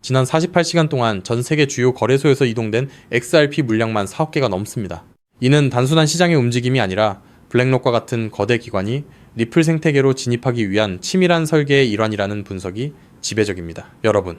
지난 48시간 동안 전 세계 주요 거래소에서 이동된 XRP 물량만 4억 개가 넘습니다. 이는 단순한 시장의 움직임이 아니라 블랙록과 같은 거대 기관이 리플 생태계로 진입하기 위한 치밀한 설계의 일환이라는 분석이 지배적입니다. 여러분,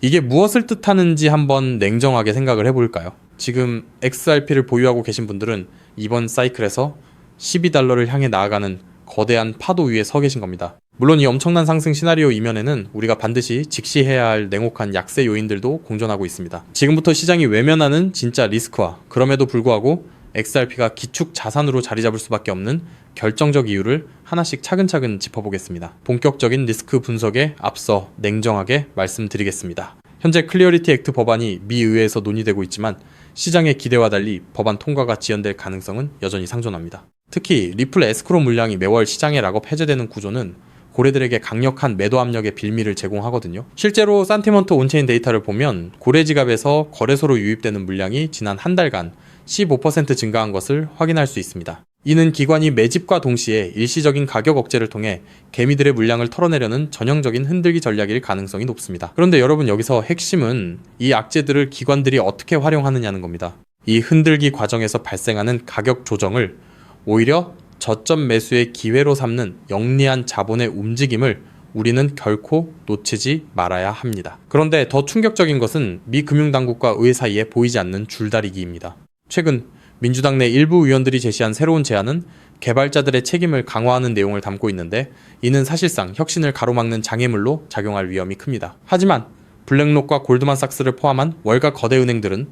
이게 무엇을 뜻하는지 한번 냉정하게 생각을 해볼까요? 지금 XRP를 보유하고 계신 분들은 이번 사이클에서 12달러를 향해 나아가는 거대한 파도 위에 서 계신 겁니다. 물론 이 엄청난 상승 시나리오 이면에는 우리가 반드시 직시해야 할 냉혹한 약세 요인들도 공존하고 있습니다. 지금부터 시장이 외면하는 진짜 리스크와 그럼에도 불구하고 XRP가 기축 자산으로 자리 잡을 수밖에 없는 결정적 이유를 하나씩 차근차근 짚어보겠습니다. 본격적인 리스크 분석에 앞서 냉정하게 말씀드리겠습니다. 현재 클리어리티 액트 법안이 미 의회에서 논의되고 있지만 시장의 기대와 달리 법안 통과가 지연될 가능성은 여전히 상존합니다. 특히 리플 에스크로 물량이 매월 시장에 락업 해제되는 구조는 고래들에게 강력한 매도 압력의 빌미를 제공하거든요. 실제로 산티먼트 온체인 데이터를 보면 고래 지갑에서 거래소로 유입되는 물량이 지난 한 달간 15% 증가한 것을 확인할 수 있습니다. 이는 기관이 매집과 동시에 일시적인 가격 억제를 통해 개미들의 물량을 털어내려는 전형적인 흔들기 전략일 가능성이 높습니다. 그런데 여러분, 여기서 핵심은 이 악재들을 기관들이 어떻게 활용하느냐는 겁니다. 이 흔들기 과정에서 발생하는 가격 조정을 오히려 저점 매수의 기회로 삼는 영리한 자본의 움직임을 우리는 결코 놓치지 말아야 합니다. 그런데 더 충격적인 것은 미 금융당국과 의회 사이에 보이지 않는 줄다리기입니다. 최근 민주당 내 일부 의원들이 제시한 새로운 제안은 개발자들의 책임을 강화하는 내용을 담고 있는데, 이는 사실상 혁신을 가로막는 장애물로 작용할 위험이 큽니다. 하지만 블랙록과 골드만삭스를 포함한 월가 거대 은행들은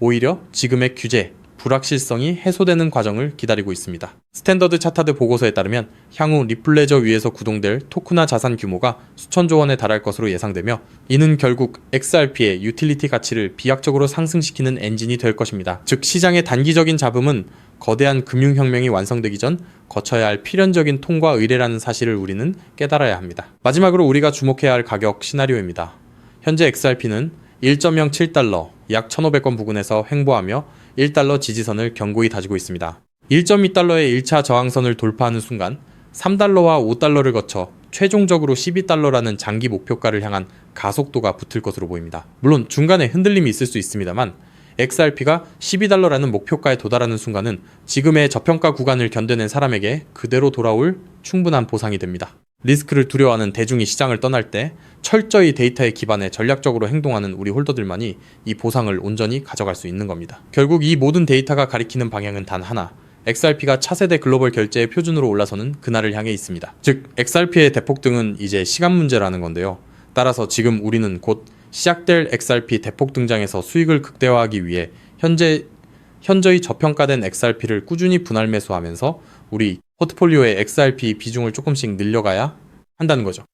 오히려 지금의 규제, 불확실성이 해소되는 과정을 기다리고 있습니다. 스탠더드 차타드 보고서에 따르면 향후 리플레저 위에서 구동될 토크나 자산 규모가 수천조 원에 달할 것으로 예상되며, 이는 결국 XRP의 유틸리티 가치를 비약적으로 상승시키는 엔진이 될 것입니다. 즉, 시장의 단기적인 잡음은 거대한 금융혁명이 완성되기 전 거쳐야 할 필연적인 통과 의례라는 사실을 우리는 깨달아야 합니다. 마지막으로 우리가 주목해야 할 가격 시나리오입니다. 현재 XRP는 1.07달러, 약 1,500원 부근에서 횡보하며 1달러 지지선을 견고히 다지고 있습니다. 1.2달러의 1차 저항선을 돌파하는 순간 3달러와 5달러를 거쳐 최종적으로 12달러라는 장기 목표가를 향한 가속도가 붙을 것으로 보입니다. 물론 중간에 흔들림이 있을 수 있습니다만 XRP가 12달러라는 목표가에 도달하는 순간은 지금의 저평가 구간을 견뎌낸 사람에게 그대로 돌아올 충분한 보상이 됩니다. 리스크를 두려워하는 대중이 시장을 떠날 때 철저히 데이터에 기반해 전략적으로 행동하는 우리 홀더들만이 이 보상을 온전히 가져갈 수 있는 겁니다. 결국 이 모든 데이터가 가리키는 방향은 단 하나, XRP가 차세대 글로벌 결제의 표준으로 올라서는 그날을 향해 있습니다. 즉, XRP의 대폭등은 이제 시간 문제라는 건데요. 따라서 지금 우리는 곧 시작될 XRP 대폭 등장에서 수익을 극대화하기 위해 현저히 저평가된 XRP를 꾸준히 분할 매수하면서 우리 포트폴리오의 XRP 비중을 조금씩 늘려가야 한다는 거죠.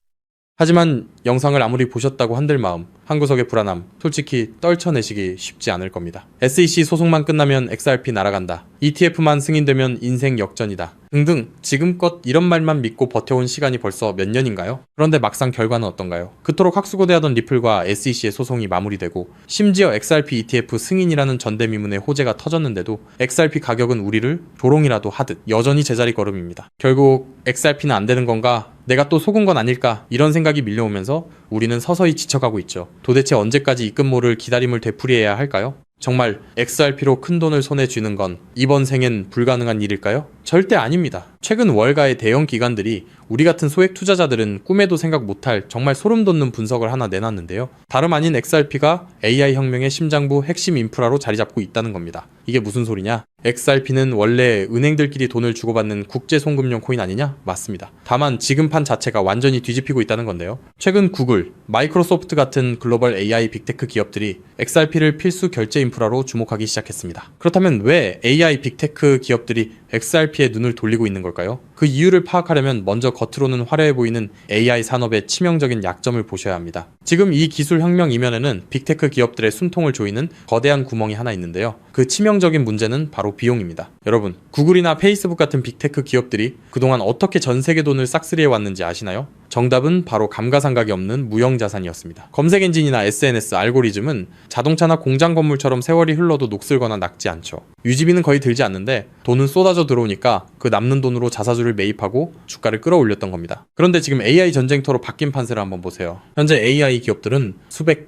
하지만 영상을 아무리 보셨다고 한들 마음, 한 구석의 불안함, 솔직히 떨쳐내시기 쉽지 않을 겁니다. SEC 소송만 끝나면 XRP 날아간다, ETF만 승인되면 인생 역전이다 등등 지금껏 이런 말만 믿고 버텨온 시간이 벌써 몇 년인가요? 그런데 막상 결과는 어떤가요? 그토록 학수고대하던 리플과 SEC의 소송이 마무리되고 심지어 XRP ETF 승인이라는 전대미문의 호재가 터졌는데도 XRP 가격은 우리를 조롱이라도 하듯 여전히 제자리 걸음입니다. 결국 XRP는 안 되는 건가? 내가 또 속은 건 아닐까? 이런 생각이 밀려오면서 우리는 서서히 지쳐가고 있죠. 도대체 언제까지 입금모를 기다림을 되풀이해야 할까요? 정말 XRP로 큰 돈을 손에 쥐는 건 이번 생엔 불가능한 일일까요? 절대 아닙니다. 최근 월가의 대형 기관들이 우리 같은 소액 투자자들은 꿈에도 생각 못할 정말 소름 돋는 분석을 하나 내놨는데요. 다름 아닌 XRP가 AI 혁명의 심장부 핵심 인프라로 자리 잡고 있다는 겁니다. 이게 무슨 소리냐? XRP는 원래 은행들끼리 돈을 주고받는 국제 송금용 코인 아니냐? 맞습니다. 다만 지금 판 자체가 완전히 뒤집히고 있다는 건데요. 최근 구글, 마이크로소프트 같은 글로벌 AI 빅테크 기업들이 XRP를 필수 결제 인프라로 주목하기 시작했습니다. 그렇다면 왜 AI 빅테크 기업들이 XRP에 눈을 돌리고 있는 걸까요? 그 이유를 파악하려면 먼저 겉으로는 화려해 보이는 AI 산업의 치명적인 약점을 보셔야 합니다. 지금 이 기술 혁명 이면에는 빅테크 기업들의 숨통을 조이는 거대한 구멍이 하나 있는데요. 그 치명적인 문제는 바로 비용입니다. 여러분, 구글이나 페이스북 같은 빅테크 기업들이 그동안 어떻게 전 세계 돈을 싹쓸이해 왔는지 아시나요? 정답은 바로 감가상각이 없는 무형자산이었습니다. 검색 엔진이나 SNS, 알고리즘은 자동차나 공장 건물처럼 세월이 흘러도 녹슬거나 낡지 않죠. 유지비는 거의 들지 않는데 돈은 쏟아져 들어오니까 그 남는 돈으로 자사주를 매입하고 주가를 끌어올렸던 겁니다. 그런데 지금 AI 전쟁터로 바뀐 판세를 한번 보세요. 현재 AI 기업들은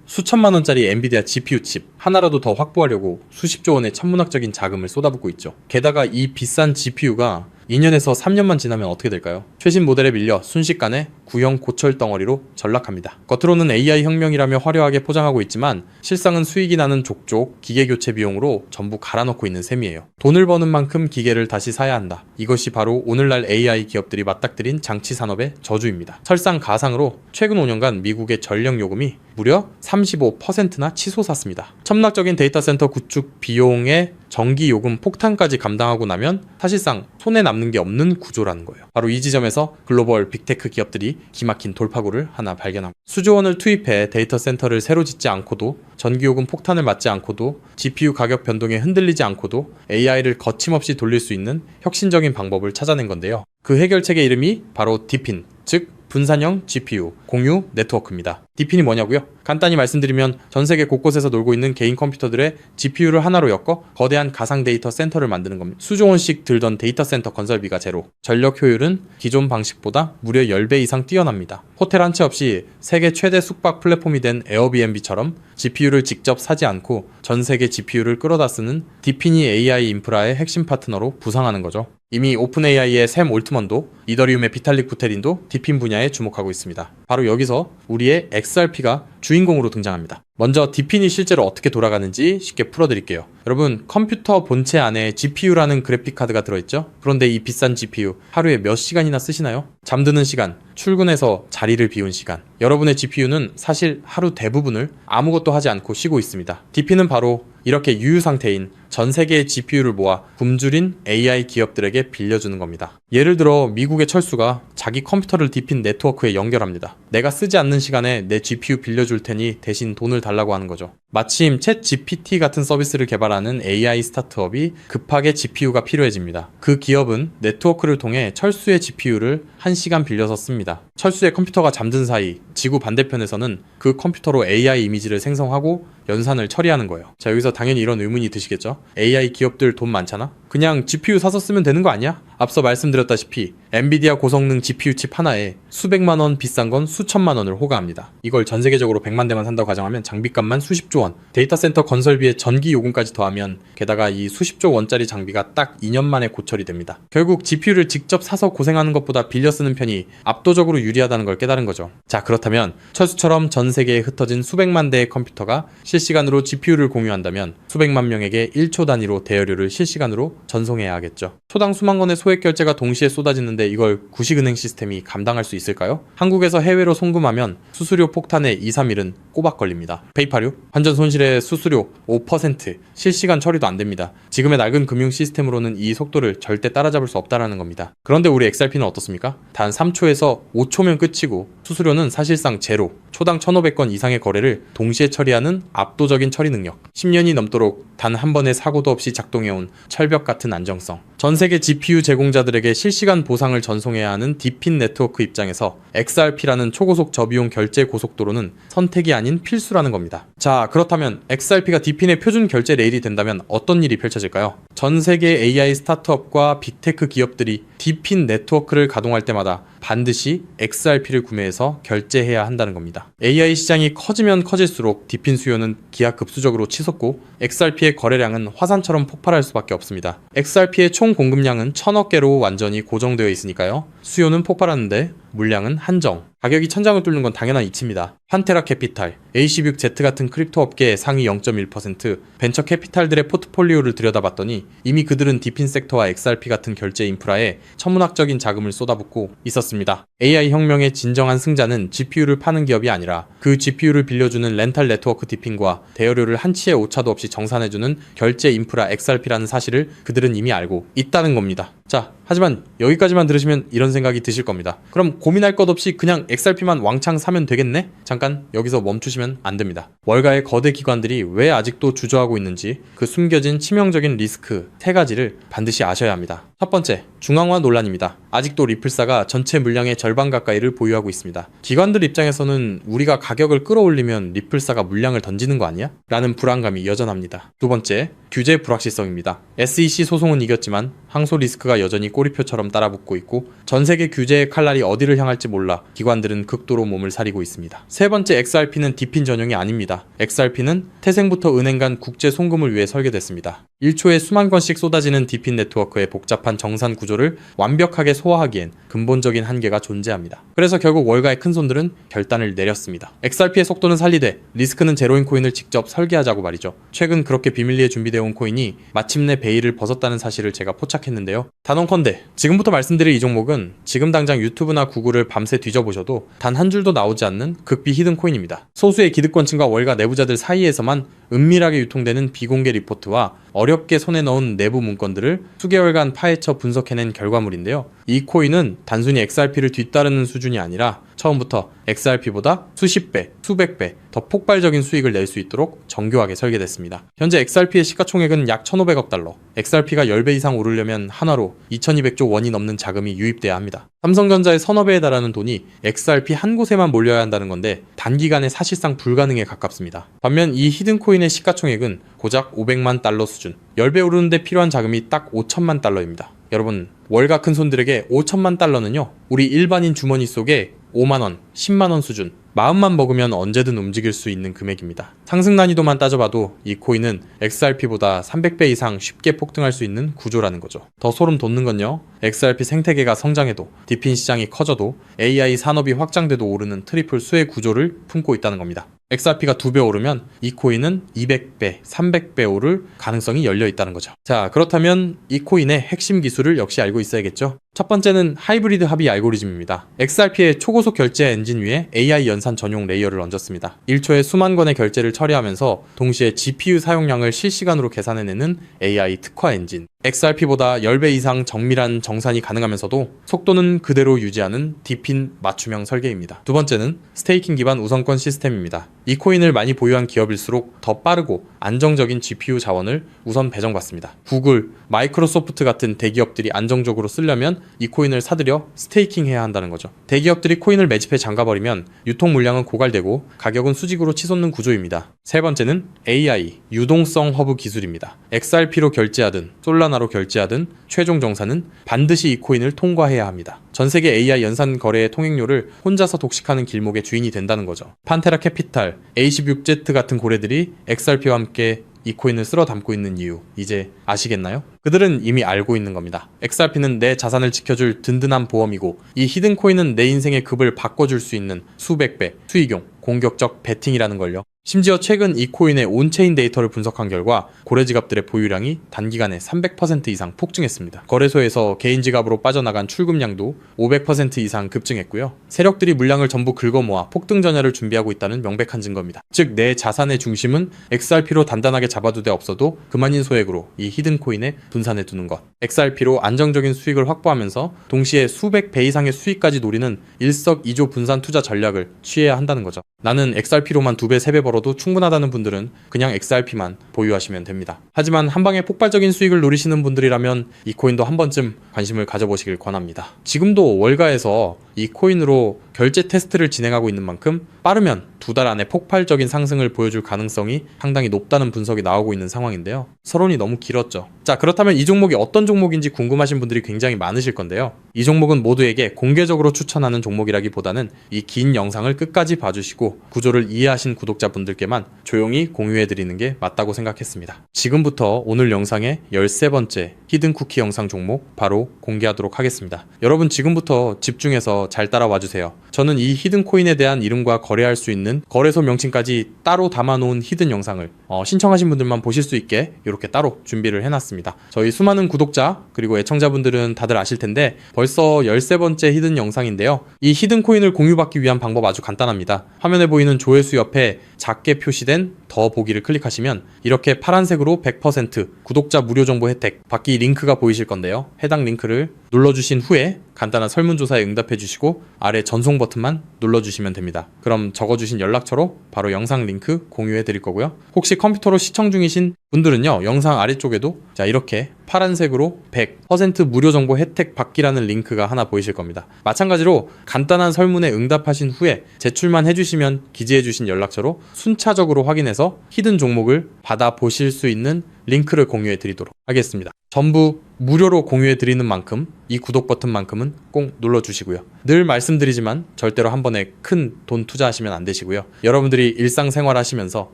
수천만 원짜리 엔비디아 GPU 칩 하나라도 더 확보하려고 수십조 원의 천문학적인 자금을 쏟아붓고 있죠. 게다가 이 비싼 GPU가 2년에서 3년만 지나면 어떻게 될까요? 최신 모델에 밀려 순식간에 구형 고철 덩어리로 전락합니다. 겉으로는 AI 혁명이라며 화려하게 포장하고 있지만 실상은 수익이 나는 족족 기계 교체 비용으로 전부 갈아넣고 있는 셈이에요. 돈을 버는 만큼 기계를 다시 사야 한다. 이것이 바로 오늘날 AI 기업들이 맞닥뜨린 장치 산업의 저주입니다. 설상가상으로 최근 5년간 미국의 전력 요금이 무려 35%나 치솟았습니다. 천문학적인 데이터 센터 구축 비용의 전기 요금 폭탄까지 감당하고 나면 사실상 손에 남는 게 없는 구조라는 거예요. 바로 이 지점에서 글로벌 빅테크 기업들이 기막힌 돌파구를 하나 발견합니다. 수조 원을 투입해 데이터 센터를 새로 짓지 않고도 전기 요금 폭탄을 맞지 않고도 GPU 가격 변동에 흔들리지 않고도 AI를 거침없이 돌릴 수 있는 혁신적인 방법을 찾아낸 건데요. 그 해결책의 이름이 바로 DePIN, 즉 분산형 GPU 공유 네트워크입니다. DePIN이 뭐냐고요? 간단히 말씀드리면 전 세계 곳곳에서 놀고 있는 개인 컴퓨터들의 GPU를 하나로 엮어 거대한 가상 데이터 센터를 만드는 겁니다. 수조 원씩 들던 데이터 센터 건설비가 제로. 전력 효율은 기존 방식보다 무려 10배 이상 뛰어납니다. 호텔 한 채 없이 세계 최대 숙박 플랫폼이 된 에어비앤비처럼 GPU를 직접 사지 않고 전 세계 GPU를 끌어다 쓰는 DePIN이 AI 인프라의 핵심 파트너로 부상하는 거죠. 이미 오픈AI의 샘 올트먼도 이더리움의 비탈릭 부테린도 DePIN 분야에 주목하고 있습니다. 바로 여기서 우리의 XRP가 주인공으로 등장합니다. 먼저 DePIN이 실제로 어떻게 돌아가는지 쉽게 풀어드릴게요. 여러분, 컴퓨터 본체 안에 GPU라는 그래픽카드가 들어있죠? 그런데 이 비싼 GPU 하루에 몇 시간이나 쓰시나요? 잠드는 시간, 출근해서 자리를 비운 시간. 여러분의 GPU는 사실 하루 대부분을 아무것도 하지 않고 쉬고 있습니다. DePIN은 바로 이렇게 유유 상태인 전 세계의 GPU를 모아 굶주린 AI 기업들에게 빌려주는 겁니다. 예를 들어 미국의 철수가 자기 컴퓨터를 DePIN 네트워크에 연결합니다. 내가 쓰지 않는 시간에 내 GPU 빌려줄 테니 대신 돈을 달라고 하는 거죠. 마침 챗GPT 같은 서비스를 개발하는 AI 스타트업이 급하게 GPU가 필요해집니다. 그 기업은 네트워크를 통해 철수의 GPU를 1시간 빌려서 씁니다. 철수의 컴퓨터가 잠든 사이 지구 반대편에서는 그 컴퓨터로 AI 이미지를 생성하고 연산을 처리하는 거예요. 자, 여기서 당연히 이런 의문이 드시겠죠? AI 기업들 돈 많잖아? 그냥 GPU 사서 쓰면 되는 거 아니야? 앞서 말씀드렸다시피 엔비디아 고성능 GPU 칩 하나에 수백만 원, 비싼 건 수천만 원을 호가합니다. 이걸 전 세계적으로 100만 대만 산다고 가정하면 장비값만 수십조 원, 데이터 센터 건설비에 전기 요금까지 더하면 게다가 이 수십조 원짜리 장비가 딱 2년 만에 고철이 됩니다. 결국 GPU를 직접 사서 고생하는 것보다 빌려 쓰는 편이 압도적으로 유리하다는 걸 깨달은 거죠. 자, 그렇다면 철수처럼 전 세계에 흩어진 수백만 대의 컴퓨터가 실시간으로 GPU를 공유한다면 수백만 명에게 1초 단위로 대여료를 실시간으로 전송해야 하겠죠. 초당 수만 건의 소액 결제가 동시에 쏟아지는데 이걸 구식은행 시스템이 감당할 수 있을까요? 한국에서 해외로 송금하면 수수료 폭탄에 2, 3일은 꼬박 걸립니다. 페이팔요? 환전 손실의 수수료 5%, 실시간 처리도 안 됩니다. 지금의 낡은 금융 시스템으로는 이 속도를 절대 따라잡을 수 없다는 겁니다. 그런데 우리 XRP는 어떻습니까? 단 3초에서 5초면 끝이고 수수료는 사실상 제로, 초당 1,500건 이상의 거래를 동시에 처리하는 압도적인 처리 능력, 10년이 넘도록 단 한 번의 사고도 없이 작동해온 철벽 같은 안정성, 전 세계 GPU 제공자들에게 실시간 보상을 전송해야 하는 DePIN 네트워크 입장에서 XRP라는 초고속 저비용 결제 고속도로는 선택이 아닌 필수라는 겁니다. 자, 그렇다면 XRP가 DePIN의 표준 결제 레일이 된다면 어떤 일이 펼쳐질까요? 전 세계 AI 스타트업과 빅테크 기업들이 DePIN 네트워크를 가동할 때마다 반드시 XRP를 구매해서 결제해야 한다는 겁니다. AI 시장이 커지면 커질수록 DePIN 수요는 기하급수적으로 치솟고 XRP의 거래량은 화산처럼 폭발할 수밖에 없습니다. XRP의 총 공급량은 1000억 개로 완전히 고정되어 있으니까요. 수요는 폭발하는데 물량은 한정. 가격이 천장을 뚫는 건 당연한 이치입니다. 판테라 캐피탈, AC6Z 같은 크립토 업계의 상위 0.1%, 벤처 캐피탈들의 포트폴리오를 들여다봤더니 이미 그들은 DePIN 섹터와 XRP 같은 결제 인프라에 천문학적인 자금을 쏟아붓고 있었습니다. AI 혁명의 진정한 승자는 GPU를 파는 기업이 아니라 그 GPU를 빌려주는 렌탈 네트워크 DePIN과 대여료를 한치의 오차도 없이 정산해주는 결제 인프라 XRP라는 사실을 그들은 이미 알고 있다는 겁니다. 자, 하지만 여기까지만 들으시면 이런 생각이 드실 겁니다. 그럼 고민할 것 없이 그냥 XRP만 왕창 사면 되겠네? 잠깐 여기서 멈추시면 안 됩니다. 월가의 거대 기관들이 왜 아직도 주저하고 있는지 그 숨겨진 치명적인 리스크 3가지를 반드시 아셔야 합니다. 첫 번째, 중앙화 논란입니다. 아직도 리플사가 전체 물량의 절반 가까이를 보유하고 있습니다. 기관들 입장에서는 우리가 가격을 끌어올리면 리플사가 물량을 던지는 거 아니야? 라는 불안감이 여전합니다. 두 번째, 규제 불확실성입니다. SEC 소송은 이겼지만 항소 리스크가 여전히 꼬리표처럼 따라붙고 있고 전 세계 규제의 칼날이 어디를 향할지 몰라 기관들은 극도로 몸을 사리고 있습니다. 세 번째, XRP는 디핀 전용이 아닙니다. XRP는 태생부터 은행 간 국제 송금을 위해 설계됐습니다. 1초에 수만 건씩 쏟아지는 디핀 네트워크의 복잡한 정산 구조를 완벽하게 소화하기엔 근본적인 한계가 존재합니다. 그래서 결국 월가의 큰손들은 결단을 내렸습니다. XRP의 속도는 살리되 리스크는 제로인 코인을 직접 설계하자고 말이죠. 최근 그렇게 비밀리에 준비되어 온 코인이 마침내 베일을 벗었다는 사실을 제가 포착했는데요. 단언컨대 지금부터 말씀드릴 이 종목은 지금 당장 유튜브나 구글을 밤새 뒤져보셔도 단 한 줄도 나오지 않는 극비 히든 코인입니다. 소수의 기득권층과 월가 내부자들 사이에서만 은밀하게 유통되는 비공개 리포트와 어렵게 손에 넣은 내부 문건들을 수개월간 파헤쳐 분석해낸 결과물인데요. 이 코인은 단순히 XRP를 뒤따르는 수준이 아니라 처음부터 XRP보다 수십 배, 수백 배 더 폭발적인 수익을 낼 수 있도록 정교하게 설계됐습니다. 현재 XRP의 시가총액은 약 1,500억 달러, XRP가 10배 이상 오르려면 한화로 2,200조 원이 넘는 자금이 유입돼야 합니다. 삼성전자의 서너 배에 달하는 돈이 XRP 한 곳에만 몰려야 한다는 건데 단기간에 사실상 불가능에 가깝습니다. 반면 이 히든코인의 시가총액은 고작 500만 달러 수준, 10배 오르는데 필요한 자금이 딱 5천만 달러입니다. 여러분, 월가 큰손들에게 5천만 달러는요, 우리 일반인 주머니 속에 5만원, 10만원 수준, 마음만 먹으면 언제든 움직일 수 있는 금액입니다. 상승 난이도만 따져봐도 이 코인은 XRP보다 300배 이상 쉽게 폭등할 수 있는 구조라는 거죠. 더 소름 돋는 건요, XRP 생태계가 성장해도, 디핀 시장이 커져도, AI 산업이 확장돼도 오르는 트리플 수의 구조를 품고 있다는 겁니다. XRP가 2배 오르면 이 코인은 200배, 300배 오를 가능성이 열려 있다는 거죠. 자, 그렇다면 이 코인의 핵심 기술을 역시 알고 있어야겠죠? 첫 번째는 하이브리드 합의 알고리즘입니다. XRP의 초고속 결제 엔진 위에 AI 연산 전용 레이어를 얹었습니다. 1초에 수만 건의 결제를 처리하면서 동시에 GPU 사용량을 실시간으로 계산해내는 AI 특화 엔진. XRP보다 10배 이상 정밀한 정산이 가능하면서도 속도는 그대로 유지하는 디핀 맞춤형 설계입니다. 두 번째는 스테이킹 기반 우선권 시스템입니다. 이 코인을 많이 보유한 기업일수록 더 빠르고 안정적인 GPU 자원을 우선 배정받습니다. 구글, 마이크로소프트 같은 대기업들이 안정적으로 쓰려면 이 코인을 사들여 스테이킹 해야 한다는 거죠. 대기업들이 코인을 매집해 잠가버리면 유통 물량은 고갈되고 가격은 수직으로 치솟는 구조입니다. 세 번째는 AI, 유동성 허브 기술입니다. XRP로 결제하든 솔라나로 결제하든 최종 정산은 반드시 이 코인을 통과해야 합니다. 전 세계 AI 연산 거래의 통행료를 혼자서 독식하는 길목의 주인이 된다는 거죠. 판테라 캐피탈, A16Z 같은 고래들이 XRP와 함께 이 코인을 쓸어 담고 있는 이유, 이제 아시겠나요? 그들은 이미 알고 있는 겁니다. XRP는 내 자산을 지켜줄 든든한 보험이고 이 히든 코인은 내 인생의 급을 바꿔줄 수 있는 수백 배, 수익용, 공격적 베팅이라는 걸요. 심지어 최근 이 코인의 온체인 데이터를 분석한 결과 고래 지갑들의 보유량이 단기간에 300% 이상 폭증했습니다. 거래소에서 개인 지갑으로 빠져나간 출금량도 500% 이상 급증했고요. 세력들이 물량을 전부 긁어모아 폭등 전야를 준비하고 있다는 명백한 증거입니다. 즉, 내 자산의 중심은 XRP로 단단하게 잡아두되 없어도 그만인 소액으로 이 히든 코인에 분산해 두는 것. XRP로 안정적인 수익을 확보하면서 동시에 수백 배 이상의 수익까지 노리는 일석이조 분산 투자 전략을 취해야 한다는 거죠. 나는 XRP로만 2배, 3배 벌어도 충분하다는 분들은 그냥 XRP만 보유하시면 됩니다. 하지만 한방에 폭발적인 수익을 노리시는 분들이라면 이 코인도 한 번쯤 관심을 가져보시길 권합니다. 지금도 월가에서 이 코인으로 결제 테스트를 진행하고 있는 만큼 빠르면 2달 안에 폭발적인 상승을 보여줄 가능성이 상당히 높다는 분석이 나오고 있는 상황인데요. 서론이 너무 길었죠. 자, 그렇다면 이 종목이 어떤 종목인지 궁금하신 분들이 굉장히 많으실 건데요. 이 종목은 모두에게 공개적으로 추천하는 종목이라기보다는 이 긴 영상을 끝까지 봐주시고 구조를 이해하신 구독자분들께만 조용히 공유해드리는 게 맞다고 생각했습니다. 지금부터 오늘 영상의 13번째 히든 쿠키 영상 종목 바로 공개하도록 하겠습니다. 여러분 지금부터 집중해서 잘 따라와주세요. 저는 이 히든 코인에 대한 이름과 거래할 수 있는 거래소 명칭까지 따로 담아놓은 히든 영상을 신청하신 분들만 보실 수 있게 이렇게 따로 준비를 해놨습니다. 저희 수많은 구독자 그리고 애청자분들은 다들 아실 텐데 벌써 13번째 히든 영상인데요. 이 히든 코인을 공유받기 위한 방법 아주 간단합니다. 화면에 보이는 조회수 옆에 작게 표시된 더 보기를 클릭하시면 이렇게 파란색으로 100% 구독자 무료 정보 혜택 받기 링크가 보이실 건데요. 해당 링크를 눌러주신 후에 간단한 설문조사에 응답해 주시고 아래 전송 버튼만 눌러주시면 됩니다. 그럼 적어주신 연락처로 바로 영상 링크 공유해 드릴 거고요. 혹시 컴퓨터로 시청 중이신 분들은요, 영상 아래쪽에도 자 이렇게 파란색으로 100% 무료 정보 혜택 받기라는 링크가 하나 보이실 겁니다. 마찬가지로 간단한 설문에 응답하신 후에 제출만 해주시면 기재해주신 연락처로 순차적으로 확인해서 히든 종목을 받아보실 수 있는 링크를 공유해 드리도록 하겠습니다. 전부 무료로 공유해 드리는 만큼 이 구독 버튼만큼은 꼭 눌러주시고요. 늘 말씀드리지만 절대로 한 번에 큰 돈 투자하시면 안 되시고요. 여러분들이 일상생활 하시면서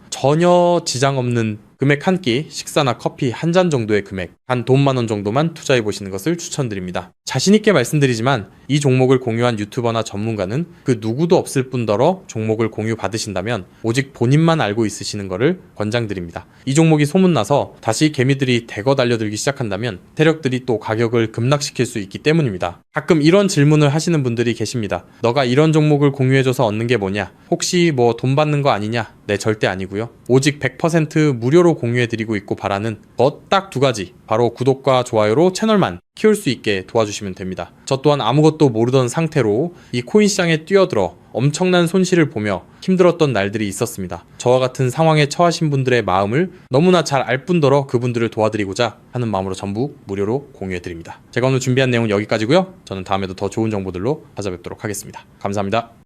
전혀 지장 없는 금액 한 끼, 식사나 커피 한 잔 정도의 금액, 한 돈 10,000원 정도만 투자해 보시는 것을 추천드립니다. 자신있게 말씀드리지만 이 종목을 공유한 유튜버나 전문가는 그 누구도 없을 뿐더러 종목을 공유 받으신다면 오직 본인만 알고 있으시는 것을 권장드립니다. 이 종목이 소문나서 다시 개미들이 대거 달려들기 시작한다면 세력들이 또 가격을 급락시킬 수 있기 때문입니다. 가끔 이런 질문을 하시는 분들이 계십니다. 너가 이런 종목을 공유해줘서 얻는 게 뭐냐? 혹시 뭐 돈 받는 거 아니냐? 네, 절대 아니고요. 오직 100% 무료로 공유해드리고 있고 바라는 것 딱 두 가지, 바로 구독과 좋아요로 채널만 키울 수 있게 도와주시면 됩니다. 저 또한 아무것도 모르던 상태로 이 코인 시장에 뛰어들어 엄청난 손실을 보며 힘들었던 날들이 있었습니다. 저와 같은 상황에 처하신 분들의 마음을 너무나 잘 알 뿐더러 그분들을 도와드리고자 하는 마음으로 전부 무료로 공유해드립니다. 제가 오늘 준비한 내용은 여기까지고요. 저는 다음에도 더 좋은 정보들로 찾아뵙도록 하겠습니다. 감사합니다.